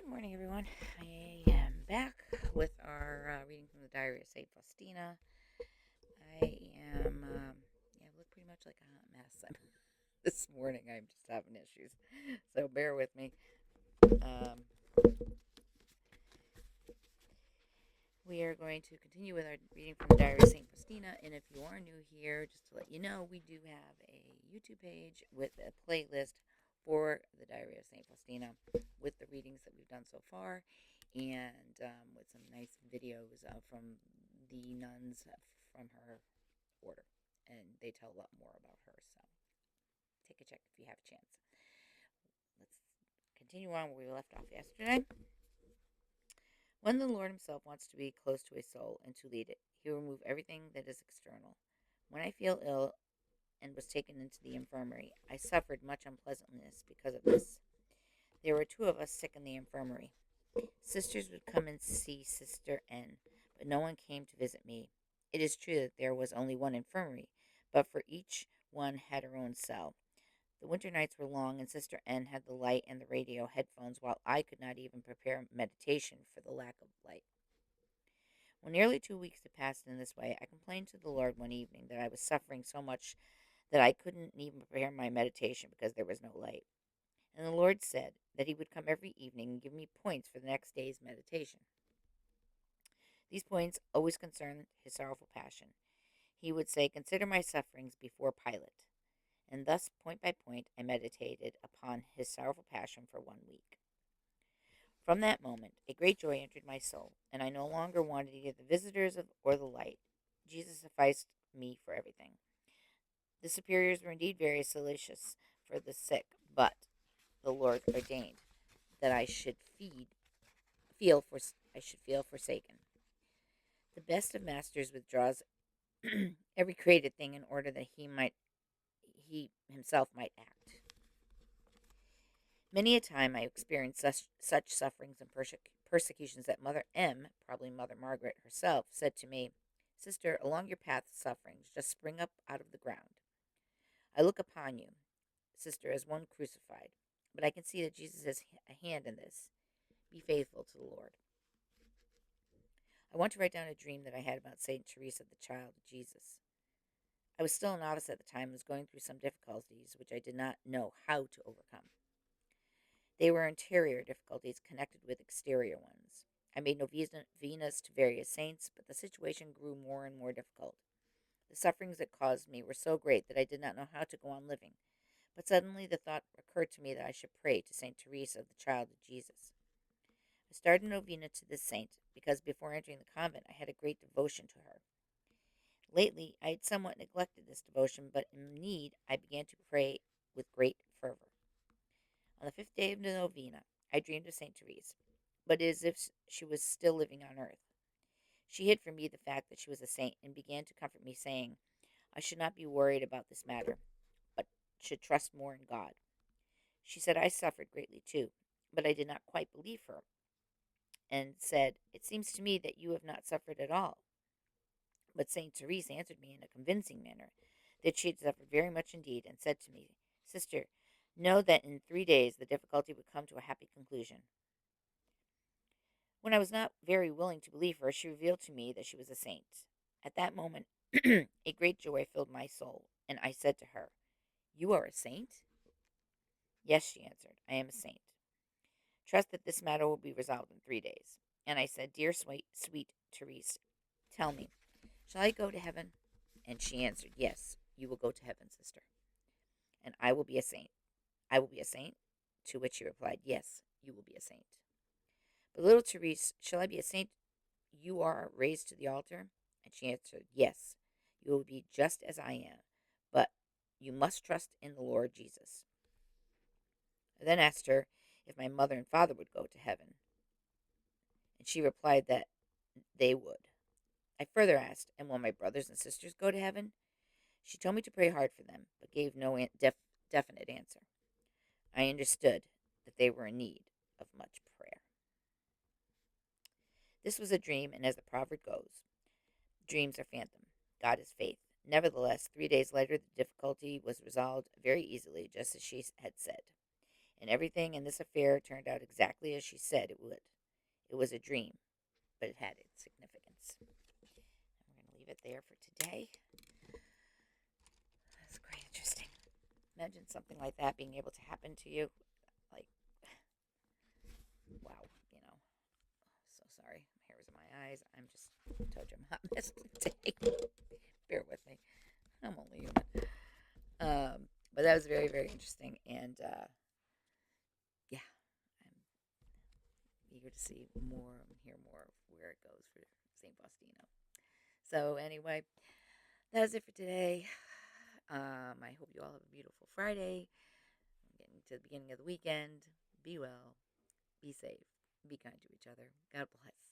Morning, everyone. I am back with our reading from the Diary of St Faustina. I am, I look pretty much like a hot mess. This morning I'm just having issues, so bear with me. Um, we are going to continue with our reading from the Diary of St Faustina, and if you are new here, just to let you know, we do have a YouTube page with a playlist for the Diary of St Faustina with the readings that we've done so far, and with some nice videos from the nuns from her order, and they tell a lot more about her. So take a check if you have a chance. Let's continue on where we left off yesterday. When the Lord Himself wants to be close to a soul and to lead it, He will remove everything that is external. When I feel ill and was taken into the infirmary, I suffered much unpleasantness because of this. There were two of us sick in the infirmary. Sisters would come and see Sister N, but no one came to visit me. It is true that there was only one infirmary, but for each one had her own cell. The winter nights were long, and Sister N had the light and the radio headphones, while I could not even prepare meditation for the lack of light. When nearly 2 weeks had passed in this way, I complained to the Lord one evening that I was suffering so much that I couldn't even prepare my meditation because there was no light. And the Lord said that He would come every evening and give me points for the next day's meditation. These points always concerned His sorrowful passion. He would say, "Consider my sufferings before Pilate." And thus, point by point, I meditated upon His sorrowful passion for 1 week. From that moment, a great joy entered my soul, and I no longer wanted either the visitors or the light. Jesus sufficed me for everything. The superiors were indeed very solicitous for the sick, but the Lord ordained that I should feel forsaken. The best of masters withdraws every created thing in order that he himself might act. Many a time I experienced such sufferings and persecutions that Mother M, probably Mother Margaret herself, said to me, "Sister, along your path of sufferings, just spring up out of the ground. I look upon you, sister, as one crucified, but I can see that Jesus has a hand in this. Be faithful to the Lord." I want to write down a dream that I had about St. Teresa, the child of Jesus. I was still a novice at the time and was going through some difficulties which I did not know how to overcome. They were interior difficulties connected with exterior ones. I made novenas to various saints, but the situation grew more and more difficult. The sufferings it caused me were so great that I did not know how to go on living. But suddenly the thought occurred to me that I should pray to St. Teresa, the child of Jesus. I started a novena to this saint because before entering the convent I had a great devotion to her. Lately I had somewhat neglected this devotion, but in need I began to pray with great fervor. On the 5th day of the novena, I dreamed of St. Therese, but as if she was still living on earth. She hid from me the fact that she was a saint and began to comfort me, saying I should not be worried about this matter, but should trust more in God. She said I suffered greatly too, but I did not quite believe her, and said, "It seems to me that you have not suffered at all." But St. Therese answered me in a convincing manner that she had suffered very much indeed, and said to me, "Sister, know that in 3 days the difficulty would come to a happy conclusion." When I was not very willing to believe her, she revealed to me that she was a saint. At that moment, a great joy filled my soul, and I said to her, "You are a saint?" "Yes," she answered, "I am a saint. Trust that this matter will be resolved in 3 days." And I said, "Dear sweet Therese, tell me, shall I go to heaven?" And she answered, "Yes, you will go to heaven, sister, and I will be a saint." "I will be a saint?" To which she replied, "Yes, you will be a saint." "But little Therese, shall I be a saint you are raised to the altar?" And she answered, "Yes, you will be just as I am, but you must trust in the Lord Jesus." I then asked her if my mother and father would go to heaven, and she replied that they would. I further asked, "And will my brothers and sisters go to heaven?" She told me to pray hard for them, but gave no definite answer. I understood that they were in need of much prayer. This was a dream, and as the proverb goes, dreams are phantom. God is faith. Nevertheless, 3 days later, the difficulty was resolved very easily, just as she had said. And everything in this affair turned out exactly as she said it would. It was a dream, but it had its significance. And we're going to leave it there for today. That's quite interesting. Imagine something like that being able to happen to you. Like, wow, you know. So sorry. My hair's in my eyes. I'm just, told you I'm hot mess today. Bear with me. I'm only human. But that was very, very interesting. And yeah, I'm eager to see more and hear more of where it goes for St. Faustina. So, anyway, that is it for today. I hope you all have a beautiful Friday. Getting to the beginning of the weekend. Be well, be safe, be kind to each other. God bless.